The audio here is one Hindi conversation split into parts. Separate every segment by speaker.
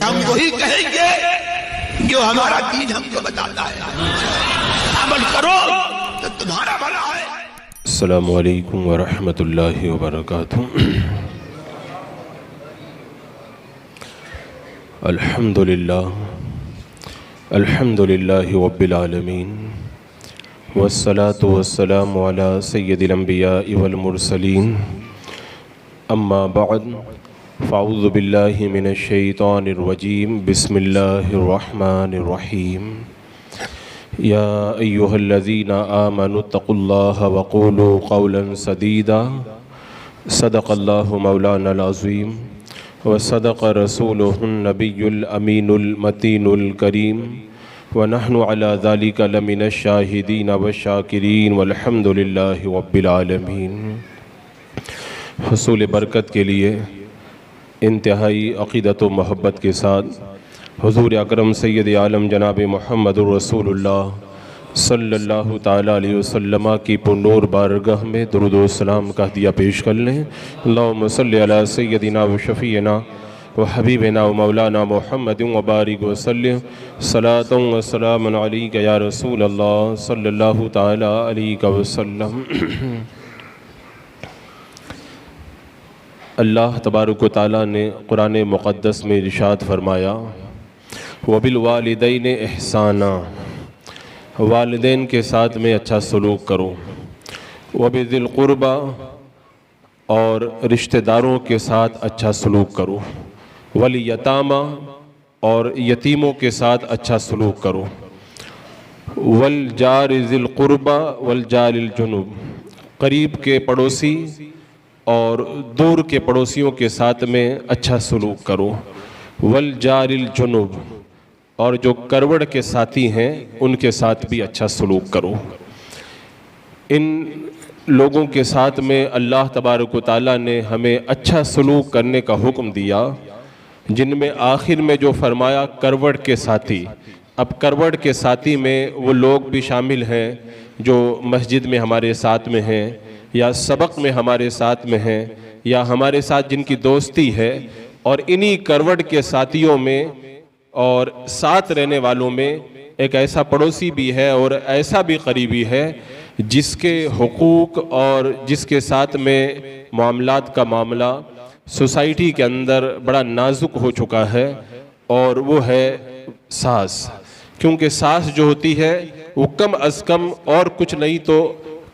Speaker 1: हम वही कहेंगे जो हमारा दीन हमको बताता है। अमल करो तो तुम्हारा भला है।
Speaker 2: अस्सलामु अलैकुम व रहमतुल्लाहि व बरकातुहू। अल्हम्दुलिल्लाहि रब्बिल आलमीन वस्सलातु वस्सलामु अला सय्यदिल अंबियाइ वल मुरसलीन अम्मा बअद फ़अऊज़ु बिल्लाहि मिनश शैतानिर रजीम बिस्मिल्लाहिर रहमानिर रहीम या अय्युहल्लज़ीना आमनुत्तक़ुल्लाहा वक़ूलू क़ौलन सदीदा सदक़ल्लाहु मौलानल अज़ीम व सदक़ रसूलुहुन नबियुल अमीनुल मतीनुल करीम व नहनु अला ज़ालिका लमिनश शाहिदीन व शाकिरीन वल्हम्दुलिल्लाहि रब्बिल आलमीन। हुसूल बरकत के लिए इंतहाई अक़ीदत व मोहब्बत के साथ हुज़ूर अकरम सय्यद आलम जनाब मुहम्मदुर रसूलुल्लाह सल्लल्लाहु ताला अलैहि वसल्लम की पुरनूर बारगाह में दुरूद व सलाम का हदिया पेश कर लें। अल्लाहुम्मा सल्लि अला सय्यदिना व शफ़ीना व हबीबिना व मौलाना मुहम्मदिन व बारिक व सल्लिम सलातन व सलामन अलैका या रसूलल्लाह सल्लल्लाहु ताला अलैहि वसल्लम। अल्लाह तबारक व तआला ने कुरान मुक़द्दस में इरशाद फरमाया वबिल वालिदैन एहसाना, वालिदैन के साथ में अच्छा सलूक करो। वबिज़िल क़ुरबा, और रिश्तेदारों के साथ अच्छा सलूक करो। वल यतामा, और यतीमों के साथ अच्छा सलूक करो। वल जारिज़िल क़ुरबा वल जारिल जुनुब, करीब के पड़ोसी और दूर के पड़ोसियों के साथ में अच्छा सलूक करो। वल जारिल जुनुब, और जो करवड़ के साथी हैं उनके साथ भी अच्छा सलूक करो। इन लोगों के साथ में अल्लाह तबारक व तआला ने हमें अच्छा सलूक करने का हुक्म दिया, जिनमें आखिर में जो फरमाया करवड़ के साथी। अब करवड़ के साथी में वो लोग भी शामिल हैं जो मस्जिद में हमारे साथ में हैं, या सबक में हमारे साथ में हैं, या हमारे साथ जिनकी दोस्ती है। और इन्हीं करवड़ के साथियों में और साथ रहने वालों में एक ऐसा पड़ोसी भी है और ऐसा भी करीबी है जिसके हुकूक और जिसके साथ में मामलात का मामला सोसाइटी के अंदर बड़ा नाजुक हो चुका है, और वो है सास। क्योंकि सास जो होती है वो कम अज़ कम और कुछ नहीं तो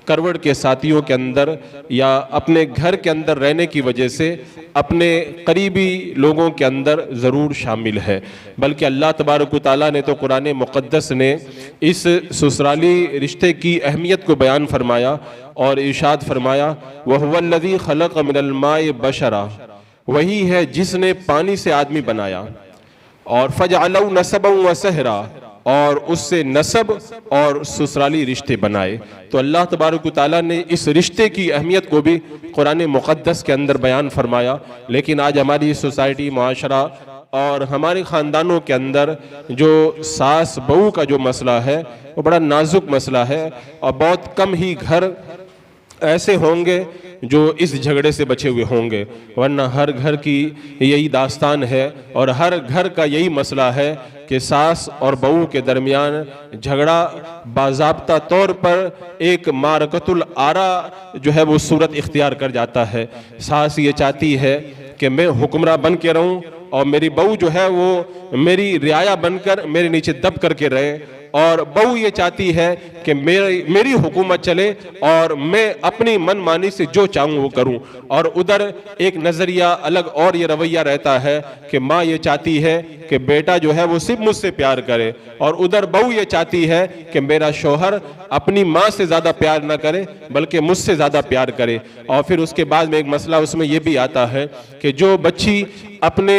Speaker 2: करवड़ के साथियों के अंदर या अपने घर के अंदर रहने की वजह से अपने करीबी लोगों के अंदर ज़रूर शामिल है। बल्कि अल्लाह तबारक व तआला ने तो कुरान मुक़द्दस ने इस ससुराली रिश्ते की अहमियत को बयान फरमाया और इरशाद फरमाया वहुवल्लज़ी खलक़ मिनल माइ बशरा, वही है जिसने पानी से आदमी बनाया। और फजअलहु नसबन व सहरा, और उससे नसब और ससुराली रिश्ते बनाए। तो अल्लाह तबारक व तआला ने इस रिश्ते की अहमियत को भी कुरान मुक़द्दस के अंदर बयान फरमाया। लेकिन आज हमारी सोसाइटी, माशरा और हमारे ख़ानदानों के अंदर जो सास बहू का जो मसला है वो बड़ा नाजुक मसला है, और बहुत कम ही घर ऐसे होंगे जो इस झगड़े से बचे हुए होंगे, वरना हर घर की यही दास्तान है और हर घर का यही मसला है कि सास और बहू के दरमियान झगड़ा बाज़ाब्ता तौर पर एक मारकतुल आरा जो है वो सूरत इख्तियार कर जाता है। सास ये चाहती है कि मैं हुक्मरां बन के रहूं और मेरी बहू जो है वो मेरी रियाया बनकर मेरे नीचे दब करके रहे, और बहू ये चाहती है कि मेरी हुकूमत चले और मैं अपनी मनमानी से जो चाहूँ वो करूँ। और उधर एक नज़रिया अलग और ये रवैया रहता है कि माँ ये चाहती है कि बेटा जो है वो सिर्फ मुझसे प्यार करे, और उधर बहू ये चाहती है कि मेरा शौहर अपनी माँ से ज़्यादा प्यार ना करे बल्कि मुझसे ज़्यादा प्यार करे। और फिर उसके बाद में एक मसला उसमें ये भी आता है कि जो बच्ची अपने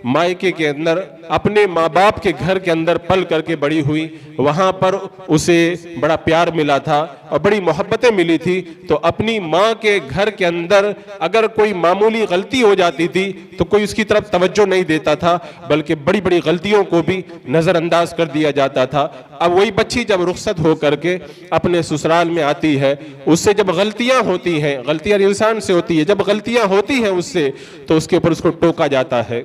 Speaker 2: मायके के अंदर अपने माँ बाप के घर के अंदर पल करके बड़ी हुई, वहाँ पर उसे बड़ा प्यार मिला था और बड़ी मोहब्बतें मिली थी, तो अपनी माँ के घर के अंदर अगर कोई मामूली गलती हो जाती थी तो कोई उसकी तरफ तवज्जो नहीं देता था, बल्कि बड़ी बड़ी गलतियों को भी नज़रअंदाज कर दिया जाता था। अब वही बच्ची जब रुखसत हो करके अपने ससुराल में आती है, उससे जब गलतियां होती हैं, गलतियां इंसान से होती है, जब गलतियां होती हैं उससे तो उसके ऊपर उसको टोका जाता है,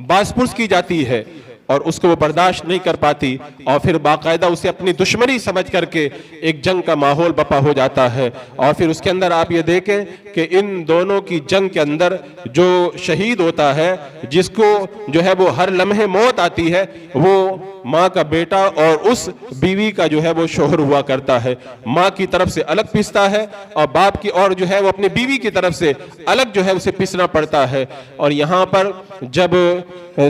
Speaker 2: बाज़पुर्स की जाती है और उसको वो बर्दाश्त नहीं कर पाती और फिर बाकायदा उसे अपनी दुश्मनी समझ करके एक जंग का माहौल बपा हो जाता है। और फिर उसके अंदर आप ये देखें कि इन दोनों की जंग के अंदर जो शहीद होता है, जिसको जो है वो हर लम्हे मौत आती है, वो माँ का बेटा और उस बीवी का जो है वो शोहर हुआ करता है। माँ की तरफ से अलग पिसता है और बाप की और जो है वो अपनी बीवी की तरफ से अलग जो है उसे पिसना पड़ता है। और यहाँ पर जब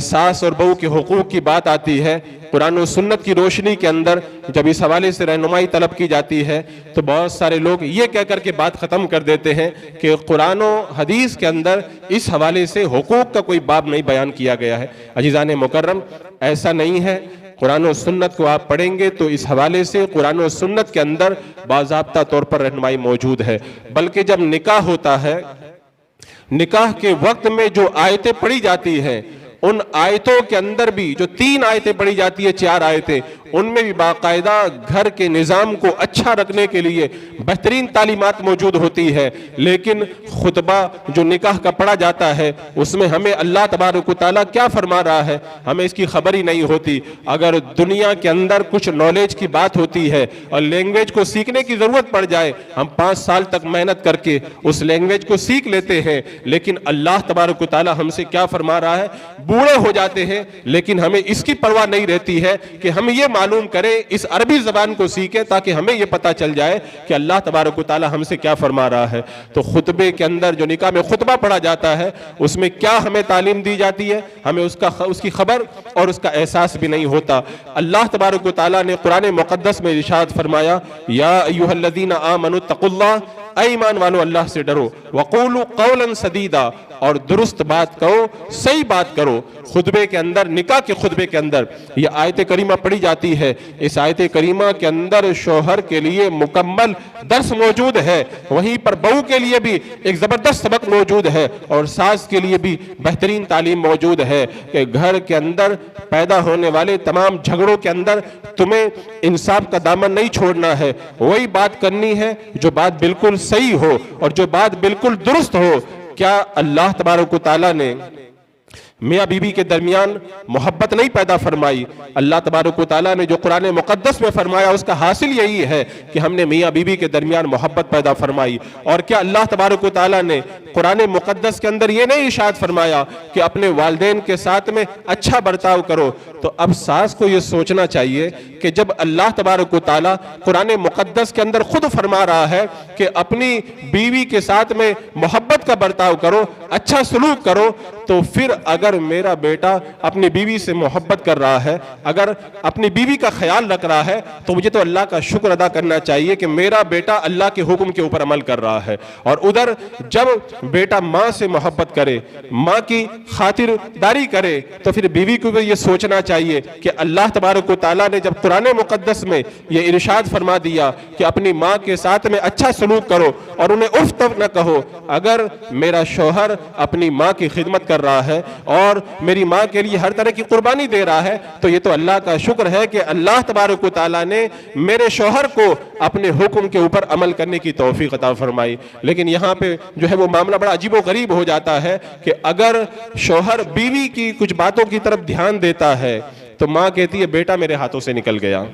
Speaker 2: सास और बहू के हुकूक की बात आती है, कुरान और सुन्नत की रोशनी के अंदर जब इस हवाले से रहनुमाई तलब की जाती है, तो बहुत सारे लोग ये कह कर के बात ख़त्म कर देते हैं कि कुरान और हदीस के अंदर इस हवाले से हुकूक का कोई बाब नहीं बयान किया गया है। अजीज़ान मुकर्रम, ऐसा नहीं है। कुरान और सुन्नत को आप पढ़ेंगे तो इस हवाले से कुरान और सुन्नत के अंदर बाज़ाब्ता तौर पर रहनुमाई मौजूद है। बल्कि जब निकाह होता है, निकाह के वक्त में जो आयतें पढ़ी जाती हैं, उन आयतों के अंदर भी जो 3 आयतें पढ़ी जाती है, 4 आयतें, उनमें भी बाकायदा घर के निज़ाम को अच्छा रखने के लिए बेहतरीन तालीमात मौजूद होती है। लेकिन खुतबा जो निकाह का पढ़ा जाता है, उसमें हमें अल्लाह तबारक व तआला क्या फरमा रहा है हमें इसकी खबर ही नहीं होती। अगर दुनिया के अंदर कुछ नॉलेज की बात होती है और लैंग्वेज को सीखने की ज़रूरत पड़ जाए, हम 5 साल तक मेहनत करके उस लैंग्वेज को सीख लेते हैं। लेकिन अल्लाह तबारक व तआला हमसे क्या फरमा रहा है, बूढ़े हो जाते हैं लेकिन हमें इसकी परवाह नहीं रहती है कि हम ये मालूम करें, इस अरबी ज़बान को सीखें ताकि हमें यह पता चल जाए कि अल्लाह तबारक व तआला हमसे क्या फरमा रहा है। तो खुतबे के अंदर जो निकाह में खुतबा पढ़ा जाता है, उसमें क्या हमें तालीम दी जाती है, हमें उसकी खबर और उसका एहसास भी नहीं होता। अल्लाह तबारक व तआला ने कुरान मुक़द्दस में इरशाद फरमाया, या अय्युहल्लज़ीना आमनु तक़ुल्लाह, ऐ ईमान वालो अल्लाह से डरो, वक़ूलू क़ौलन सदीदा, और दुरुस्त बात कहो, सही बात करो। खुतबे के अंदर, निकाह के खुतबे के अंदर यह आयत करीमा पढ़ी जाती है। इस आयत करीमा के अंदर शोहर के लिए मुकम्मल दर्स मौजूद है, वहीं पर बहू के लिए भी एक ज़बरदस्त सबक मौजूद है और सास के लिए भी बेहतरीन तालीम मौजूद है कि घर के अंदर पैदा होने वाले तमाम झगड़ों के अंदर तुम्हें इंसाफ का दामन नहीं छोड़ना है। वही बात करनी है जो बात बिल्कुल सही हो और जो बात बिल्कुल दुरुस्त हो। क्या अल्लाह तबारक व तआला ने मियाँ बीबी के दरमियान मोहब्बत नहीं पैदा फरमाई? अल्लाह तबारक व तआला ने जो कुरान मुक़द्दस में फरमाया उसका हासिल यही है कि हमने मियाँ बीबी के दरमियान मोहब्बत पैदा फरमाई। और क्या अल्लाह तबारक व तआला ने कुरान मुक़द्दस के अंदर ये नहीं इरशाद फरमाया कि अपने वालिदैन के साथ में अच्छा बर्ताव करो? तो अब सास को ये सोचना चाहिए कि जब अल्लाह तबारक व तआला कुरान मुक़द्दस के अंदर खुद फरमा रहा है कि अपनी बीवी के साथ में मोहब्बत का बर्ताव करो, अच्छा सलूक करो, तो फिर अगर मेरा बेटा अपनी बीवी से मोहब्बत कर रहा है, अगर अपनी बीवी का ख्याल रख रहा है, तो मुझे तो अल्लाह का शुक्र अदा करना चाहिए कि मेरा बेटा अल्लाह के हुक्म के ऊपर अमल कर रहा है। और उधर जब बेटा माँ से मोहब्बत करे, माँ की खातिरदारी करे, तो फिर बीवी को भी ये सोचना चाहिए कि अल्लाह तबारक व तआला ने जब कुरान मुक़द्दस में ये इरशाद फरमा दिया कि अपनी माँ के साथ में अच्छा सलूक करो और उन्हें उफ तक न कहो, अगर मेरा शौहर अपनी माँ की खिदमत कर रहा है और मेरी माँ के लिए हर तरह की कुर्बानी दे रहा है, तो ये तो अल्लाह का शुक्र है कि अल्लाह तबारक व तआला ने मेरे शौहर को अपने हुक्म के ऊपर अमल करने की तौफीक अता फरमाई। लेकिन यहाँ पे जो है वो मामला बड़ा अजीबो गरीब हो जाता है कि अगर शौहर बीवी की कुछ बातों की तरफ ध्यान देता है तो माँ कहती है बेटा मेरे हाथों से निकल गया।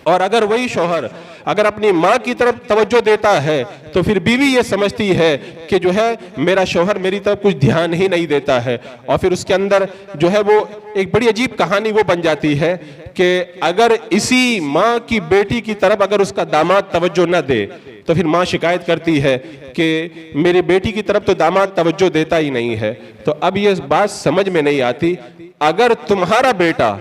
Speaker 2: और अगर वही शौहर अगर अपनी माँ की तरफ तवज्जो देता है तो फिर बीवी ये समझती है कि जो है मेरा शौहर मेरी तरफ कुछ ध्यान ही नहीं देता है। और फिर उसके अंदर जो है वो एक बड़ी अजीब कहानी वो बन जाती है कि अगर इसी माँ की बेटी की तरफ अगर उसका दामाद तवज्जो न दे तो फिर माँ शिकायत करती है कि मेरी बेटी की तरफ तो दामाद तवज्जो देता ही नहीं है। तो अब ये बात समझ में नहीं आती, अगर तुम्हारा बेटा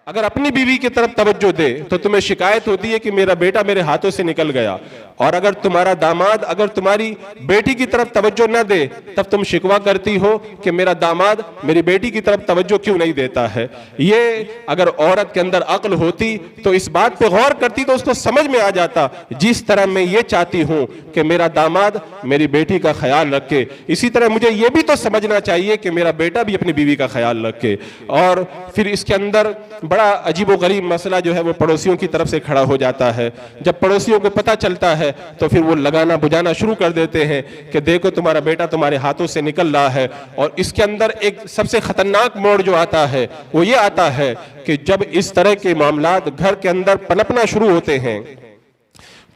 Speaker 2: अगर अपनी बीवी की तरफ तवज्जो दे तो तुम्हें शिकायत होती है कि मेरा बेटा मेरे हाथों से निकल गया, और अगर तुम्हारा दामाद अगर तुम्हारी बेटी की तरफ तवज्जो न दे तब तुम शिकवा करती हो कि मेरा दामाद मेरी बेटी की तरफ तवज्जो क्यों नहीं देता है। ये अगर औरत के अंदर अक्ल होती तो इस बात पे गौर करती तो उसको समझ में आ जाता, जिस तरह मैं ये चाहती हूँ कि मेरा दामाद मेरी बेटी का ख्याल रखे, इसी तरह मुझे ये भी तो समझना चाहिए कि मेरा बेटा भी अपनी बीवी का ख्याल रखे। और फिर इसके अंदर बड़ा अजीबो गरीब मसला जो है वो पड़ोसियों की तरफ से खड़ा हो जाता है। जब पड़ोसियों को पता चलता है तो फिर वो लगाना बुझाना शुरू कर देते हैं कि देखो तुम्हारा बेटा तुम्हारे हाथों से निकल रहा है। और इसके अंदर एक सबसे खतरनाक मोड़ जो आता है वो ये आता है कि जब इस तरह के मामलात घर के अंदर पनपना शुरू होते हैं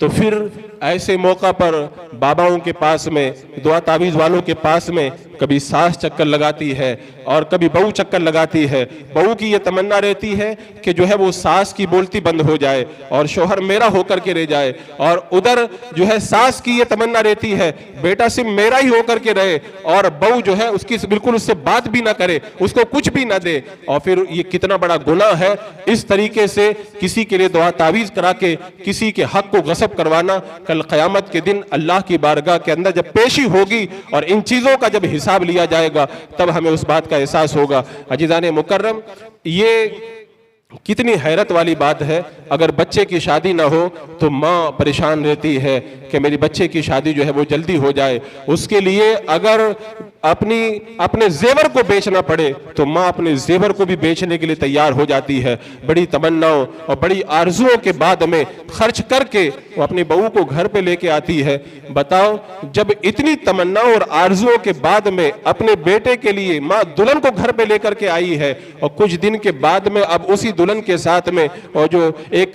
Speaker 2: तो फिर ऐसे मौका पर बाबाओं के पास में, दुआ तावीज़ वालों के पास में कभी सास चक्कर लगाती है और कभी बहू चक्कर लगाती है। बहू की ये तमन्ना रहती है कि जो है वो सास की बोलती बंद हो जाए और शोहर मेरा होकर के रह जाए, और उधर जो है सास की ये तमन्ना रहती है बेटा सिर्फ मेरा ही होकर के रहे, और बहू जो है उसकी बिल्कुल उससे बात भी ना करे, उसको कुछ भी ना दे। और फिर ये कितना बड़ा गुनाह है इस तरीके से किसी के लिए दुआ तावीज़ करा के किसी के हक को गसब करवाना। कल क़यामत के दिन अल्लाह की बारगाह के अंदर जब पेशी होगी और इन चीज़ों का जब हिसाब लिया जाएगा तब हमें उस बात का एहसास होगा। अजीज़ाने मुकर्रम, ये कितनी हैरत वाली बात है। अगर बच्चे की शादी ना हो तो माँ परेशान रहती है कि मेरी बच्चे की शादी जो है वो जल्दी हो जाए। उसके लिए अगर अपने जेवर को बेचना पड़े तो माँ अपने जेवर को भी बेचने के लिए तैयार हो जाती है। बड़ी तमन्नाओं और बड़ी आरजुओं के बाद में खर्च करके वो अपनी बहू को घर पे लेके आती है। बताओ, जब इतनी तमन्नाओं और आरजुओं के बाद में अपने बेटे के लिए माँ दुल्हन को घर पे लेकर के आई है और कुछ दिन के बाद में अब उसी दुल्हन के साथ में और जो एक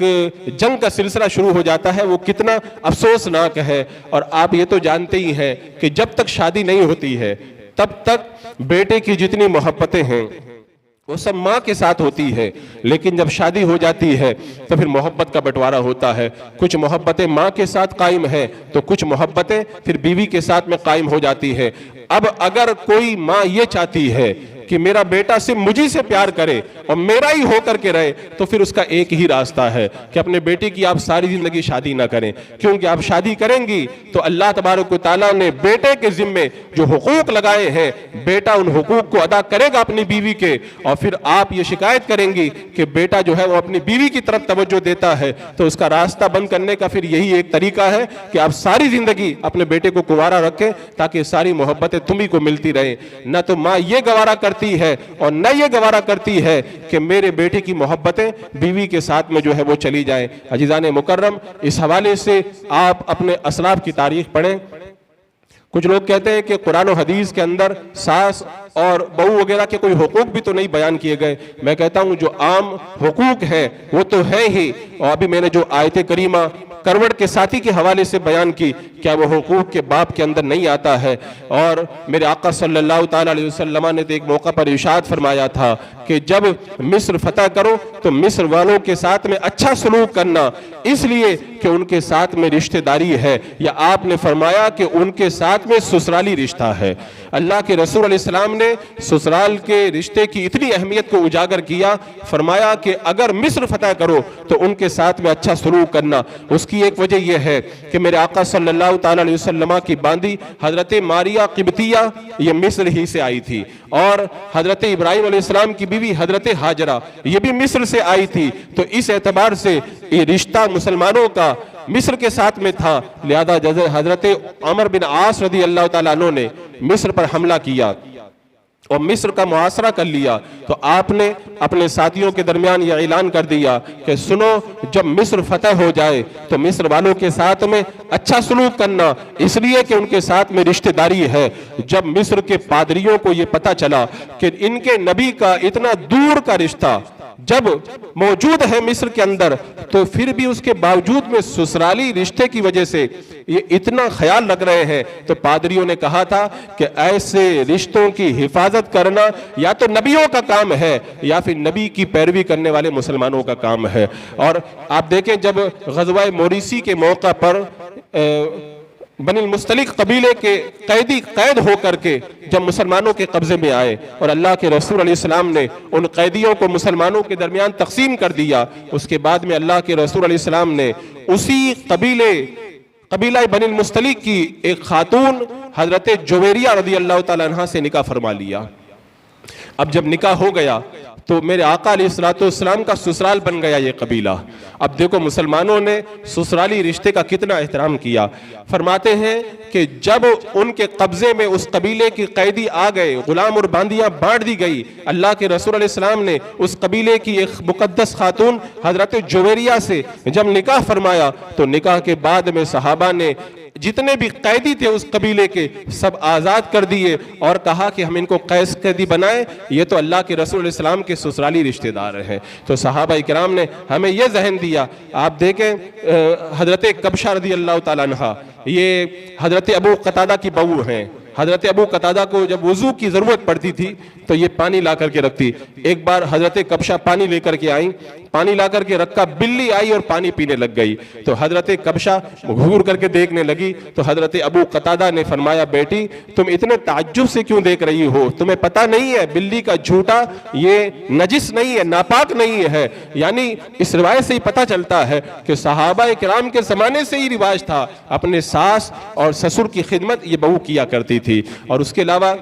Speaker 2: जंग का सिलसिला शुरू हो जाता है, वो कितना अफसोसनाक है। और आप ये तो जानते ही हैं कि जब तक शादी नहीं होती है तब तक बेटे की जितनी मोहब्बतें हैं वो सब माँ के साथ होती है, लेकिन जब शादी हो जाती है तो फिर मोहब्बत का बंटवारा होता है। कुछ मोहब्बतें माँ के साथ कायम है तो कुछ मोहब्बतें फिर बीवी के साथ में कायम हो जाती है। अब अगर कोई माँ ये चाहती है कि मेरा बेटा सिर्फ मुझे से प्यार करे और मेरा ही होकर के रहे, तो फिर उसका एक ही रास्ता है कि अपने बेटे की आप सारी जिंदगी शादी ना करें, क्योंकि आप शादी करेंगी तो अल्लाह तबारक व तआला ने बेटे के जिम्मे जो हुकूक लगाए हैं, बेटा उन हुकूक को अदा करेगा अपनी बीवी के। और फिर आप ये शिकायत करेंगी कि बेटा जो है वो अपनी बीवी की तरफ तवज्जो देता है, तो उसका रास्ता बंद करने का फिर यही एक तरीका है कि आप सारी जिंदगी अपने बेटे को कुंवारा रखें ताकि सारी मोहब्बतें तुम्ही को मिलती रहे। न तो माँ ये गवारा करती है और न ये गवारा करती है कि मेरे बेटे की मोहब्बतें बीवी के साथ में जो है वो चली जाएं। अजीज़ाने मुकर्रम, इस हवाले से आप अपने असलाफ की तारीख पढ़ें। कुछ लोग कहते हैं कि कुरान और हदीस के अंदर सास और बहू वगैरह के कोई हुकूक भी तो नहीं बयान किए गए। मैं कहता हूं जो आम हुकूक है वो तो है ही, और अभी मैंने जो आयत करीमा करवट के साथी के हवाले से बयान की, क्या वो हुकूक के बाब के अंदर नहीं आता है? और मेरे आका सल्लल्लाहु ताला अलैहि वसल्लम ने तो एक मौका पर इरशाद फरमाया था कि जब मिस्र फतह करो तो मिस्र वालों के साथ में अच्छा सलूक करना, इसलिए कि उनके साथ में रिश्तेदारी है, या आपने फरमाया कि उनके साथ में ससुराली रिश्ता है। अल्लाह के रसूल अलैहिस्सलाम ने ससुराल के रिश्ते की इतनी अहमियत को उजागर किया, फरमाया कि अगर मिस्र फतह करो तो उनके साथ में अच्छा सलूक करना। उसकी एक वजह यह है कि मेरे आका सल्लल्लाहु ताला अलैहि वसल्लम की बांदी हजरत मारिया किब्तिया ये मिस्र ही से आई थी, और हजरत इब्राहिम अलैहिस्सलाम की बीवी हजरत हाजरा ये भी मिस्र से आई थी। तो इस एतबार से ये रिश्ता मुसलमानों का मिस्र के साथ में था। लिहाजा हजरत अमर बिन आस रदी अल्लाह ताला अन्हु ने मिस्र पर हमला किया और मिस्र का मुआसरा कर लिया, तो आपने अपने साथियों के दरमियान यह ऐलान कर दिया कि सुनो, जब मिस्र फतह हो जाए तो मिस्र वालों के साथ में अच्छा सलूक करना, इसलिए कि उनके साथ में रिश्तेदारी है। जब मिस्र के पादरियों को यह पता चला कि इनके नबी का इतना दूर का रिश्ता जब मौजूद है मिस्र के अंदर, तो फिर भी उसके बावजूद में ससुराली रिश्ते की वजह से ये इतना ख्याल रख रहे हैं, तो पादरियों ने कहा था कि ऐसे रिश्तों की हिफाजत करना या तो नबियों का काम है या फिर नबी की पैरवी करने वाले मुसलमानों का काम है। और आप देखें, जब ग़ज़वा मोरिसी के मौका पर बनिल मुस्तलिक कबीले के कैदी कैद होकर के जब मुसलमानों के कब्जे में आए और अल्लाह के रसूल अलैहिस्सलाम ने उन कैदियों को मुसलमानों के दरमियान तकसीम कर दिया, उसके बाद में अल्लाह के रसूल अलैहिस्सलाम ने उसी कबीला बनिल मुस्तलिक की एक खातून हजरत जुवैरिया रदी अल्लाह ताला अन्हा से निकाह फरमा लिया। अब जब निकाह हो गया तो मेरे आका अलैहिस्सलाम का ससुराल बन गया ये कबीला। अब देखो मुसलमानों ने ससुराली रिश्ते का कितना एहतराम किया। फरमाते हैं कि जब उनके कब्जे में उस कबीले की कैदी आ गए, गुलाम और बांदियां बांट दी गई, अल्लाह के रसूल अलैहिस्सलाम ने उस कबीले की एक मुकद्दस खातून हजरत जुवैरिया से जब निकाह फरमाया तो निकाह के बाद में सहाबा ने जितने भी कैदी थे उस कबीले के सब आज़ाद कर दिए और कहा कि हम इनको कैदी बनाएं, ये तो अल्लाह के रसूल इस्लाम के ससुराली रिश्तेदार हैं। तो सहाबा इकराम ने हमें यह जहन दिया। आप देखें हजरत कबशा रदी अल्लाह ताला अन्हा, ये हजरत अबू कतादा की बहू हैं। हजरत अबू कतादा को जब वजू की जरूरत पड़ती थी तो ये पानी ला करके रखती। एक बार हजरत कबशा पानी लेकर के आई, पानी ला करके रखा, बिल्ली आई और पानी पीने लग गई। तो हजरत कबशा घूर करके देखने लगी तो हजरत अबू कतादा ने फरमाया, बेटी तुम इतने ताज्जुब से क्यों देख रही हो? तुम्हें पता नहीं है बिल्ली का झूठा ये नजिस नहीं है, नापाक नहीं है। यानी इस रिवायत से ही पता चलता है कि सहाबा किराम के जमाने से ही रिवाज था, अपने सास और ससुर की खिदमत ये बहू किया करती थी। और उसके अलावा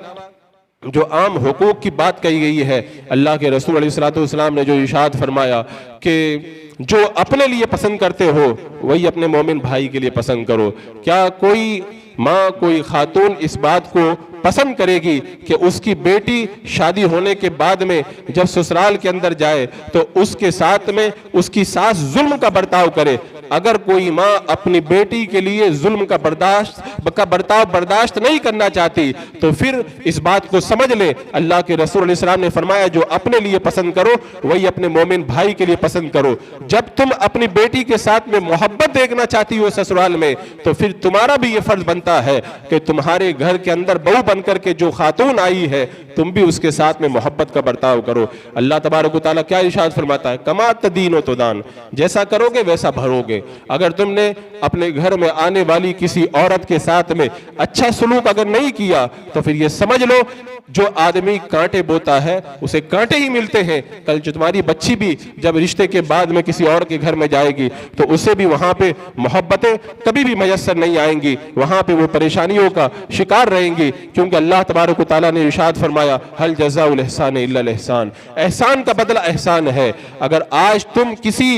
Speaker 2: जो आम हुकूक की बात कही गई है, अल्लाह के रसूल अलैहिस्सलाम ने जो इरशाद फरमाया कि जो अपने लिए पसंद करते हो वही अपने मोमिन भाई के लिए पसंद करो। क्या कोई माँ, कोई खातून इस बात को पसंद करेगी कि उसकी बेटी शादी होने के बाद में जब ससुराल के अंदर जाए तो उसके साथ में उसकी सास जुल्म का बर्ताव करे? अगर कोई माँ अपनी बेटी के लिए जुल्म का बर्ताव बर्दाश्त नहीं करना चाहती तो फिर इस बात को समझ ले, अल्लाह के रसूल अलैहि सलाम ने फरमाया जो अपने लिए पसंद करो वही अपने मोमिन भाई के लिए पसंद करो। जब तुम अपनी बेटी के साथ में मोहब्बत देखना चाहती हो ससुराल में तो फिर तुम्हारा भी ये फर्ज बनता है कि तुम्हारे घर के अंदर बहू बनकर के जो खातून आई है तुम भी उसके साथ में मोहब्बत का बर्ताव करो। अल्लाह तबारक व तआला क्या इरशाद फरमाता है, कमा तदीनो तुदान, जैसा करोगे वैसा भरोगे। अगर तुमने अपने घर में आने वाली किसी औरत के साथ में अच्छा सलूक अगर नहीं किया तो फिर ये समझ लो जो आदमी कांटे बोता है उसे कांटे ही मिलते हैं। कल जो तुम्हारी बच्ची भी जब रिश्ते के बाद में किसी और के घर में जाएगी तो उसे भी वहां पे मोहब्बतें कभी भी मयसर नहीं आएंगी, वहां पे वो परेशानियों का शिकार रहेंगी। क्योंकि अल्लाह तबारक व तआला ने इरशाद फरमाया, हल जज़ाउल एहसान इल्लल एहसान, एहसान का बदला एहसान है। अगर आज तुम किसी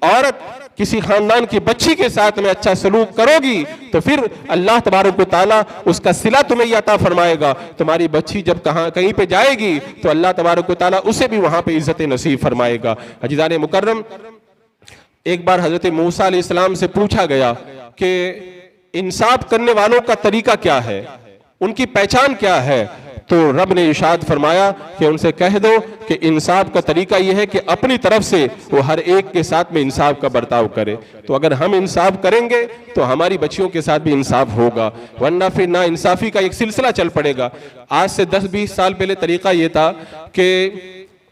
Speaker 2: औरत, किसी खानदान की बच्ची के साथ में अच्छा सलूक करोगी तो फिर अल्लाह तबारक व तआला उसका सिला तुम्हें अता फरमाएगा। तुम्हारी बच्ची जब कहीं पे जाएगी तो अल्लाह तबारक व तआला उसे भी वहां पे इज्जत नसीब फरमाएगा। अज़ीज़ान मुकर्रम, एक बार हजरत मूसा अलैहिस्सलाम से पूछा गया कि इंसाफ करने वालों का तरीका क्या है, उनकी पहचान क्या है? तो रब ने इरशाद फरमाया कि उनसे कह दो कि इंसाफ का तरीका यह है कि अपनी तरफ से वो हर एक के साथ में इंसाफ का बर्ताव करे। तो अगर हम इंसाफ करेंगे तो हमारी बच्चियों के साथ भी इंसाफ होगा, वरना फिर ना इंसाफी का एक सिलसिला चल पड़ेगा। आज से 10-20 साल पहले तरीका ये था कि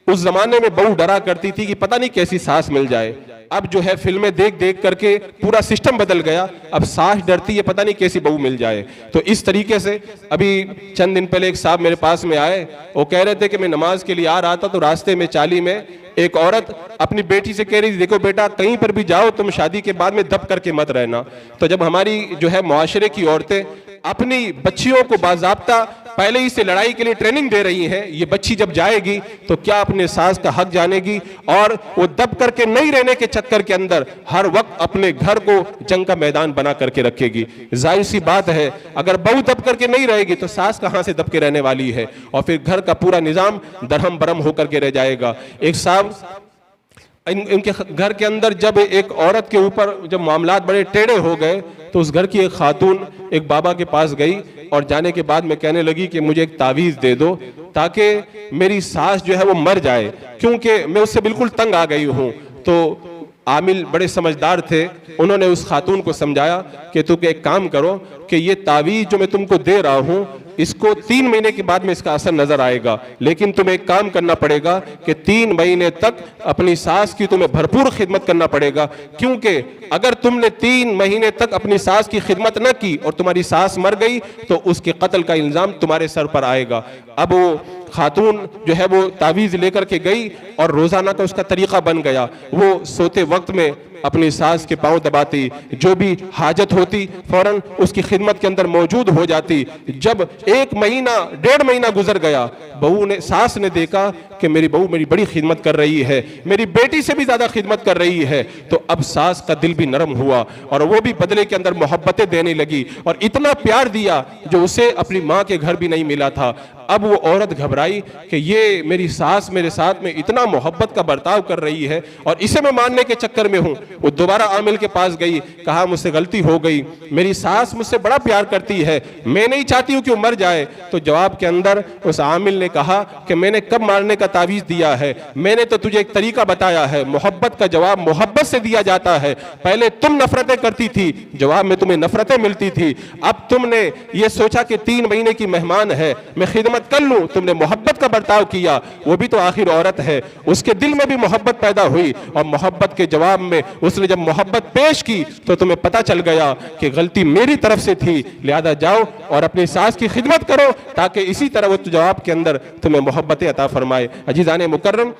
Speaker 2: उस जमाने में बहू डरा करती थी कि पता नहीं कैसी सास मिल जाए। अब जो है फिल्में देख देख करके पूरा सिस्टम बदल गया, अब सास डरती है पता नहीं कैसी बहू मिल जाए। तो इस तरीके से अभी चंद दिन पहले एक साहब मेरे पास में आए, वो कह रहे थे कि मैं नमाज के लिए आ रहा था तो रास्ते में चाली में एक औरत अपनी बेटी से कह रही थी, देखो बेटा कहीं पर भी जाओ तुम शादी के बाद में दब करके मत रहना। तो जब हमारी जो है मुआशरे की औरतें अपनी बच्चियों को बाज़ाब्ता पहले ही से लड़ाई के लिए ट्रेनिंग दे रही है, ये बच्ची जब जाएगी तो क्या अपने सास का हक जानेगी और वो दब करके नहीं रहने के चक्कर के अंदर हर वक्त अपने घर को जंग का मैदान बना करके रखेगी। जाहिर सी बात है अगर बहू दब करके नहीं रहेगी तो सास कहां से दब के रहने वाली है और फिर घर का पूरा निजाम दरहम बरम होकर के रह जाएगा। एक साहब इनके घर के अंदर जब एक औरत के ऊपर जब मामलात बड़े टेढ़े हो गए तो उस घर की एक खातून एक बाबा के पास गई और जाने के बाद में कहने लगी कि मुझे एक तावीज़ दे दो ताकि मेरी सास जो है वो मर जाए, क्योंकि मैं उससे बिल्कुल तंग आ गई हूँ। तो आमिल बड़े समझदार थे, उन्होंने उस खातून को समझाया कि तुम एक काम करो कि ये तावीज़ जो मैं तुमको दे रहा हूँ इसको 3 महीने के बाद में इसका असर नजर आएगा, लेकिन तुम्हें एक काम करना पड़ेगा कि 3 महीने तक अपनी सास की तुम्हें भरपूर खिदमत करना पड़ेगा। क्योंकि अगर तुमने 3 महीने तक अपनी सास की खिदमत न की और तुम्हारी सास मर गई तो उसके कत्ल का इल्जाम तुम्हारे सर पर आएगा। अब वो खातून जो है वो तावीज़ लेकर के गई और रोजाना का उसका तरीका बन गया। वो सोते वक्त में अपनी सास के पांव दबाती, जो भी हाजत होती फौरन उसकी खिदमत के अंदर मौजूद हो जाती। जब 1 महीना 1.5 महीना गुजर गया, सास ने देखा कि मेरी बहू मेरी बड़ी खिदमत कर रही है, मेरी बेटी से भी ज्यादा खिदमत कर रही है, तो अब सास का दिल भी नरम हुआ और वो भी बदले के अंदर मोहब्बतें देने लगी और इतना प्यार दिया जो उसे अपनी माँ के घर भी नहीं मिला था। अब वो औरत घबराई कि ये मेरी सास मेरे साथ में इतना मोहब्बत का बर्ताव कर रही है और इसे मैं मानने के चक्कर में हूँ। वो दोबारा आमिल के पास गई, कहा मुझसे गलती हो गई, मेरी सास मुझसे बड़ा प्यार करती है, मैं नहीं चाहती हूँ कि वो मर जाए। तो जवाब के अंदर उस आमिल ने कहा कि मैंने कब मारने का तावीज दिया है, मैंने तो तुझे एक तरीका बताया है। मोहब्बत का जवाब मोहब्बत से दिया जाता है। पहले तुम नफरतें करती थी, जवाब में तुम्हें नफरतें मिलती थी। अब तुमने ये सोचा कि 3 महीने की मेहमान है, मैं खिदमत कर लूं, तुमने मोहब्बत का बर्ताव किया, वो भी तो आखिर औरत है, उसके दिल में भी मोहब्बत पैदा हुई और मोहब्बत के जवाब में उसने जब मोहब्बत पेश की तो तुम्हें पता चल गया कि गलती मेरी तरफ से थी, लिहाजा जाओ और अपनी सास की खिदमत करो ताकि इसी तरह वो जवाब के अंदर तुम्हें मोहब्बतें अता फरमाए। अजीज़ाने मुकर्रम,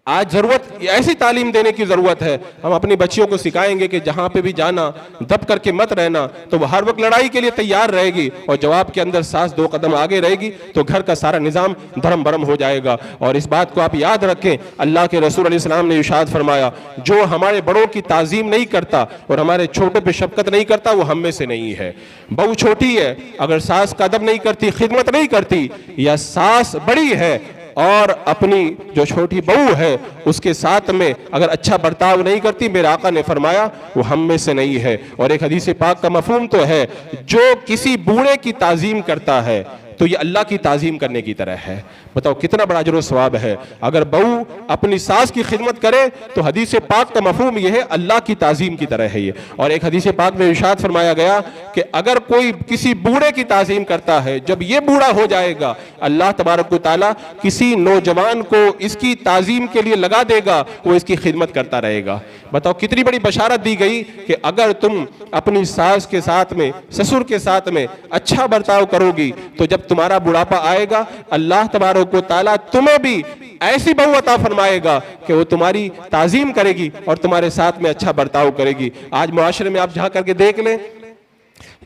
Speaker 2: आज जरूरत ऐसी तालीम देने की जरूरत है। हम अपनी बच्चियों को सिखाएंगे कि जहां पे भी जाना दब करके मत रहना, तो वो हर वक्त लड़ाई के लिए तैयार रहेगी और जवाब के अंदर सास 2 कदम आगे रहेगी तो घर का सारा निजाम धर्म भरम हो जाएगा। और इस बात को आप याद रखें, अल्लाह के रसूल अलैहि सलाम ने इरशाद फरमाया, जो हमारे बड़ों की ताजीम नहीं करता और हमारे छोटों पे शफकत नहीं करता वो हम में से नहीं है। बहू छोटी है, अगर सास का अदब नहीं करती, खिदमत नहीं करती, या सास बड़ी है और अपनी जो छोटी बहू है उसके साथ में अगर अच्छा बर्ताव नहीं करती, मेरे आका ने फरमाया वो हम में से नहीं है। और एक हदीस पाक का मफहूम तो है, जो किसी बूढ़े की ताजीम करता है तो ये अल्लाह की ताजीम करने की तरह है। बताओ कितना बड़ा अजर सवाब है। अगर बहू अपनी सास की खिदमत करे तो हदीस पाक का मफहूम यह है अल्लाह की ताजीम की तरह है ये। और एक हदीस पाक में इरशाद फरमाया गया कि अगर कोई किसी बूढ़े की ताजीम करता है, जब ये बूढ़ा हो जाएगा अल्लाह तबारक व तआला किसी नौजवान को इसकी ताजीम के लिए लगा देगा, वो इसकी खिदमत करता रहेगा। बताओ कितनी बड़ी बशारत दी गई कि अगर तुम अपनी सास के साथ में, ससुर के साथ में अच्छा बर्ताव करोगी तो जब तुम्हारा बुढ़ापा आएगा अल्लाह तबारक व तआला तुम्हें भी ऐसी बहू अता फरमाएगा कि वो तुम्हारी ताजीम करेगी और तुम्हारे साथ में अच्छा बर्ताव करेगी। आज मुआशरे में आप जा करके देख लें,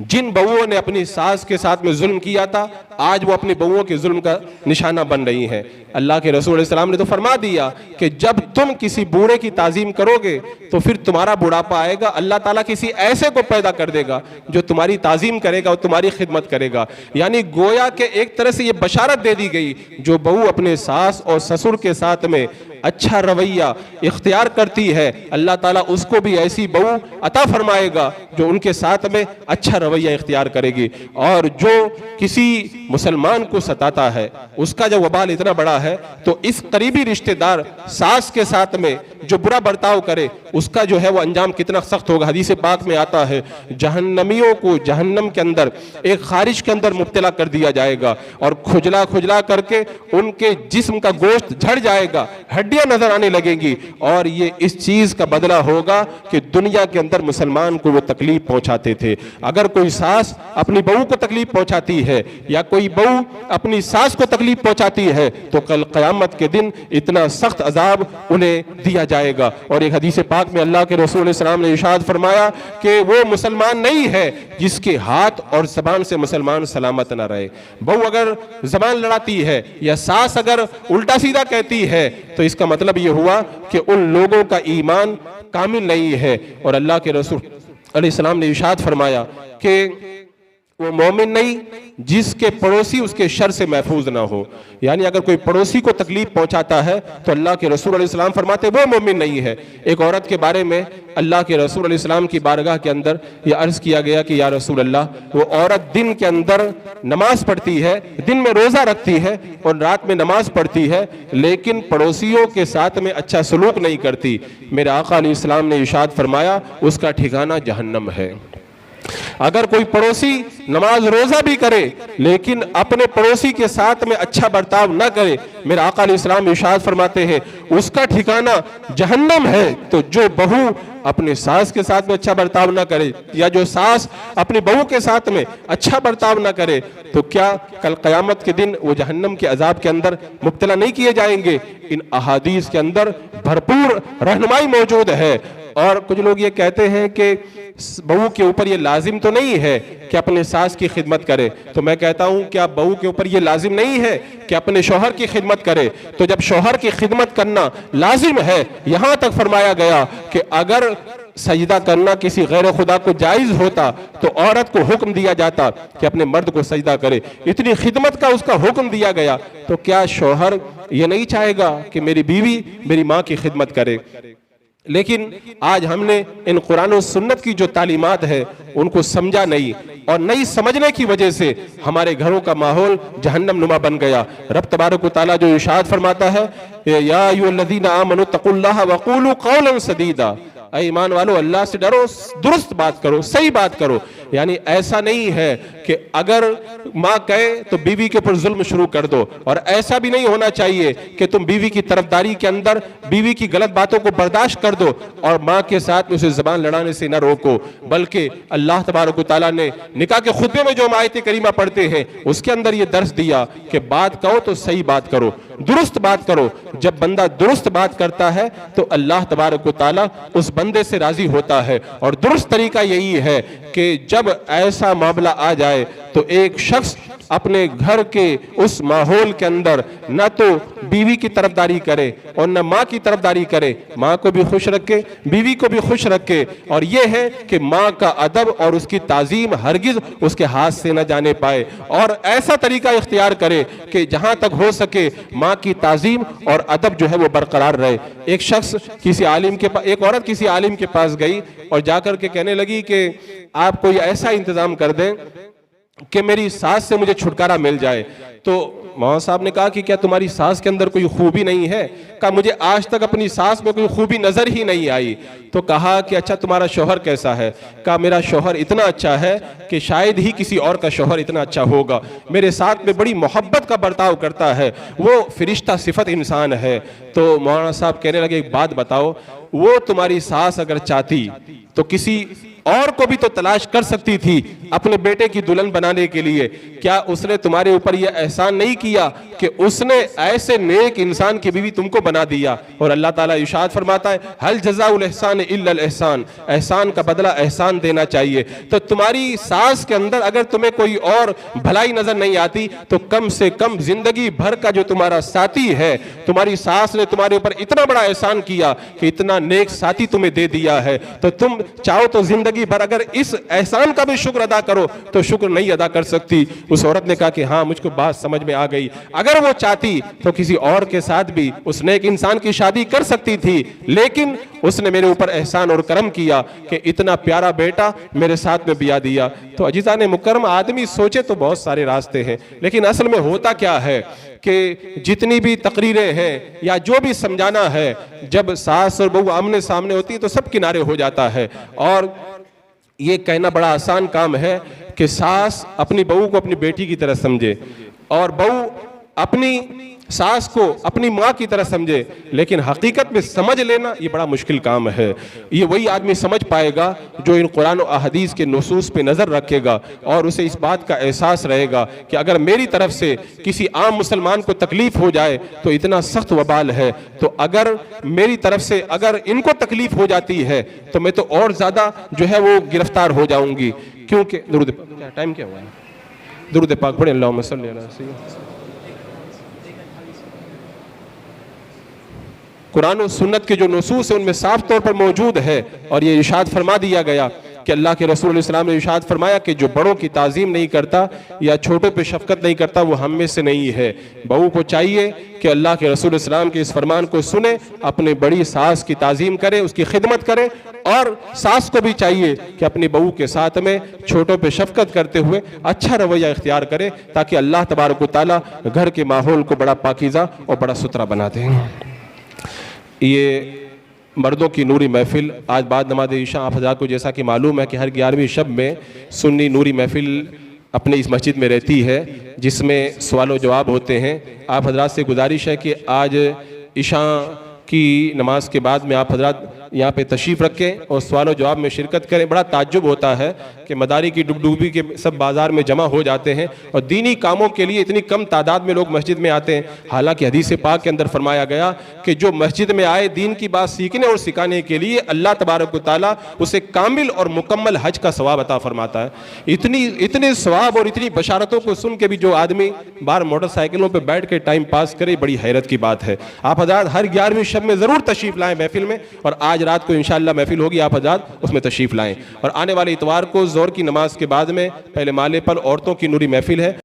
Speaker 2: जिन बहुओं ने अपनी सास के साथ में जुल्म किया था, आज वो अपनी बहुओं के जुल्म का निशाना बन रही हैं। अल्लाह के रसूल सल्लल्लाहु अलैहि वसल्लम ने तो फरमा दिया कि जब तुम किसी बूढ़े की ताजीम करोगे तो फिर तुम्हारा बुढ़ापा आएगा, अल्लाह ताला किसी ऐसे को पैदा कर देगा जो तुम्हारी ताजीम करेगा और तुम्हारी खिदमत करेगा। यानी गोया के एक तरह से ये बशारत दे दी गई, जो बहू अपने सास और ससुर के साथ में अच्छा रवैया इख्तियार करती है, अल्लाह ताला उसको भी ऐसी बहू अता फरमाएगा जो उनके साथ में अच्छा रवैया इख्तियार करेगी। और जो किसी मुसलमान को सताता है उसका जब वबाल इतना बड़ा है, तो इस करीबी रिश्तेदार सास के साथ में जो बुरा बर्ताव करे उसका जो है वो अंजाम कितना सख्त होगा। हदीस पाक में आता है जहन्नमियों को जहन्नम के अंदर एक खारिश के अंदर मुब्तला कर दिया जाएगा और खुजला खुजला करके उनके जिस्म का गोश्त झड़ जाएगा, हड्डियां नजर आने लगेंगी। और ये इस चीज का बदला होगा कि दुनिया के अंदर मुसलमान को वो तकलीफ पहुंचाते थे। अगर कोई सास अपनी बहू को तकलीफ पहुंचाती है या कोई बहू अपनी सास को तकलीफ पहुंचाती है तो कल क़यामत के दिन इतना सख्त अजाब उन्हें दिया जाएगा। और एक हदीस पाक में अल्लाह के रसूल सल्लल्लाहु अलैहि वसल्लम ने इरशाद फरमाया कि वो मुसलमान नहीं है जिसके हाथ और ज़बान से मुसलमान सलामत ना रहे। बहू अगर ज़बान लड़ाती है या सास अगर उल्टा सीधा कहती है तो इसका मतलब ये हुआ कि उन लोगों का ईमान कामिल नहीं है। और अल्लाह के रसूल अलैहि सलाम ने इरशाद फरमाया कि वो मोमिन नहीं जिसके पड़ोसी उसके शर से महफूज ना हो। यानी अगर कोई पड़ोसी को तकलीफ पहुंचाता है तो अल्लाह के रसूल अलैहि सलाम फरमाते वो मोमिन नहीं है। एक औरत के बारे में अल्लाह के रसूल अलैहि सलाम की बारगाह के अंदर यह अर्ज किया गया कि या रसूल अल्लाह, वो औरत दिन के अंदर नमाज पढ़ती है, दिन में रोजा रखती है और रात में नमाज पढ़ती है, लेकिन पड़ोसियों के साथ में अच्छा सलूक नहीं करती। मेरे आका अलैहि सलाम ने इरशाद फरमाया उसका ठिकाना जहन्नम है। अगर कोई पड़ोसी नमाज रोजा भी करे लेकिन अपने पड़ोसी के साथ में अच्छा बर्ताव ना करे, मेरे आका अलैहिस्सलाम इरशाद फरमाते हैं उसका ठिकाना जहन्नम है। तो जो बहू अपने सास के साथ में अच्छा बर्ताव ना करे या जो सास अपनी बहू के साथ में अच्छा बर्ताव ना करे तो क्या कल क़यामत के दिन वो जहन्नम के अजाब के अंदर मुब्तला नहीं किए जाएंगे। इन अहादीस के अंदर भरपूर रहनुमाई मौजूद है। और कुछ लोग ये कहते हैं कि बहू के ऊपर ये लाजिम तो नहीं है कि अपने सास की खिदमत करे। तो मैं कहता हूं क्या बहू के ऊपर ये लाजिम नहीं है कि अपने शौहर की खिदमत करे? तो जब शौहर की खिदमत करना लाजिम है, यहां तक फरमाया गया कि अगर सजदा करना किसी गैर खुदा को जायज होता तो औरत को हुक्म दिया जाता कि अपने मर्द को सजदा करे। इतनी खिदमत का उसका हुक्म दिया गया, तो क्या शौहर ये नहीं चाहेगा कि मेरी बीवी मेरी माँ की खिदमत करे? लेकिन आज हमने इन कुरान और सुन्नत की जो तालीमात है उनको समझा नहीं, और नहीं समझने की वजह से हमारे घरों का माहौल जहन्नम नुमा बन गया। रब तबारक व तआला जो इरशाद फरमाता है, या अय्युहल्लज़ीना आमनु तक़ुल्लाह वक़ूलू क़ौलन सदीदा, ऐ ईमान वालो अल्लाह से डरो, दुरुस्त बात करो, सही बात करो। यानी ऐसा नहीं है कि अगर माँ कहे तो बीवी के ऊपर जुल्म शुरू कर दो, और ऐसा भी नहीं होना चाहिए कि तुम बीवी की तरफदारी के अंदर बीवी की गलत बातों को बर्दाश्त कर दो और माँ के साथ उसे जुबान लड़ाने से न रोको। बल्कि अल्लाह तबारक व तआला ने निकाह के खुतबे में जो हम आयत करीमा पढ़ते हैं उसके अंदर ये दर्स दिया कि बात कहो तो सही बात करो, दुरुस्त बात करो। जब बंदा दुरुस्त बात करता है तो अल्लाह तबारक व तआला उस बंदे से राजी होता है। और दुरुस्त तरीका यही है कि जब ऐसा मामला आ जाए तो एक शख्स अपने घर के उस माहौल के अंदर न तो बीवी की तरफदारी करे और न माँ की तरफदारी करे, माँ को भी खुश रखे, बीवी को भी खुश रखे। और यह है कि माँ का अदब और उसकी ताजीम हरगिज उसके हाथ से न जाने पाए, और ऐसा तरीका इख्तियार करे कि जहाँ तक हो सके माँ की ताजीम और अदब जो है वो बरकरार रहे। एक शख्स किसी आलिम के पास, एक औरत किसी आलिम के पास गई और जाकर के कहने लगी कि आप कोई ऐसा इंतजाम कर दें कि मेरी सास से मुझे छुटकारा मिल जाए। तो मौलाना साहब ने कहा कि क्या तुम्हारी सास के अंदर कोई खूबी नहीं है? कहा मुझे आज तक अपनी सास में कोई खूबी नजर ही नहीं आई। तो कहा कि अच्छा तुम्हारा शौहर कैसा है? कहा मेरा शौहर इतना अच्छा है कि शायद ही किसी और का शौहर इतना अच्छा होगा, मेरे साथ में बड़ी मोहब्बत का बर्ताव करता है, वो फरिश्ता सिफत इंसान है। तो मौलाना साहब कहने लगे एक बात बताओ, वो तुम्हारी सास अगर चाहती तो किसी और को भी तो तलाश कर सकती थी अपने बेटे की दुल्हन बनाने के लिए। क्या उसने तुम्हारे ऊपर यह एहसान नहीं किया कि उसने ऐसे नेक इंसान की बीवी तुमको बना दिया? और अल्लाह ताला इरशाद फरमाता है, हल जज़ाउल एहसान इल्लल एहसान, एहसान का बदला एहसान देना चाहिए। तो तुम्हारी सास के अंदर अगर तुम्हें कोई और भलाई नजर नहीं आती तो कम से कम जिंदगी भर का जो तुम्हारा साथी है, तुम्हारी सास ने तुम्हारे ऊपर इतना बड़ा एहसान किया कि इतना नेक साथी तुम्हें दे दिया है, तो तुम चाहो तो जिंदगी भर अगर इस एहसान का भी शुक्र अदा करो तो शुक्र नहीं अदा कर सकती। उस औरत ने कहा कि हाँ मुझको बात समझ में आ गई, अगर वो चाहती तो किसी और के साथ भी उसने एक इंसान की शादी कर सकती थी, लेकिन उसने मेरे ऊपर एहसान और करम किया कि इतना प्यारा बेटा मेरे साथ में बिया दिया। तो अजीज़ान मुकर्रम, आदमी सोचे तो बहुत सारे रास्ते हैं, लेकिन असल में होता क्या है कि जितनी भी तकरीरें हैं या जो भी समझाना है, जब सास और बहू आमने सामने होती है तो सब किनारे हो जाता है। और ये कहना बड़ा आसान काम है कि सास अपनी बहू को अपनी बेटी की तरह समझे और बहू अपनी सास को अपनी माँ की तरह समझे, लेकिन हकीकत में समझ लेना ये बड़ा मुश्किल काम है। ये वही आदमी समझ पाएगा जो इन कुरान और अहदीस के नुसूस पे नज़र रखेगा और उसे इस बात का एहसास रहेगा कि अगर मेरी तरफ से किसी आम मुसलमान को तकलीफ हो जाए तो इतना सख्त वबाल है, तो अगर मेरी तरफ से अगर इनको तकलीफ हो जाती है तो मैं तो और ज़्यादा जो है वो गिरफ्तार हो जाऊंगी। क्योंकि दुरूद टाइम क्या हुआ है? दुरूद पाक पढ़े, अल्लाहुम्मा सल्ली अला सय्यिदना। कुरान और सुन्नत के जो नसूस है उनमें साफ तौर पर मौजूद है, और ये इरशाद फरमा दिया गया कि अल्लाह के रसूल इस्लाम ने इरशाद फरमाया कि जो बड़ों की ताज़ीम नहीं करता या छोटों पे शफकत नहीं करता वो हम में से नहीं है। बहू को चाहिए कि अल्लाह के रसूल इस्लाम के इस फरमान को सुने, अपनी बड़ी सास की ताज़ीम करे, उसकी खिदमत करे, और सास को भी चाहिए कि अपनी बहू के साथ में छोटों पे शफकत करते हुए अच्छा रवैया इख्तियार करे, ताकि अल्लाह तबारक व तआला घर के माहौल को बड़ा पाकीज़ा और बड़ा सुथरा बना दें। ये मर्दों की नूरी महफिल आज बाद नमाज ईशा आप हज़रात को जैसा कि मालूम है कि हर 11वीं शब में सुन्नी नूरी महफिल अपने इस मस्जिद में रहती है, जिसमें सवाल व जवाब होते हैं। आप हज़रात से गुजारिश है कि आज ईशा की नमाज के बाद में आप हज़रात यहाँ पे तशरीफ़ रखें और सवाल जवाब में शिरकत करें। बड़ा ताज्जुब होता है कि मदारी की डुबडुबी के सब बाज़ार में जमा हो जाते हैं और दीनी कामों के लिए इतनी कम तादाद में लोग मस्जिद में आते हैं। हालांकि हदीस पाक के अंदर फरमाया गया कि जो मस्जिद में आए दीन की बात सीखने और सिखाने के लिए, अल्लाह तबारक व तआला उसे कामिल और मुकम्मल हज का सवाब अता फरमाता है। इतने सवाब और इतनी बशारतों को सुन के भी जो आदमी बाहर मोटरसाइकिलों पर बैठ के टाइम पास करे, बड़ी हैरत की बात है। आप हज़रात हर 11वीं शब में ज़रूर तशरीफ़ लाएं महफिल में, और आज रात को इंशाअल्लाह महफिल होगी, आप हज़रात उसमें तशरीफ़ लाएं। और आने वाले इतवार को ज़ोहर की नमाज के बाद में पहले माले पर औरतों की नूरी महफिल है।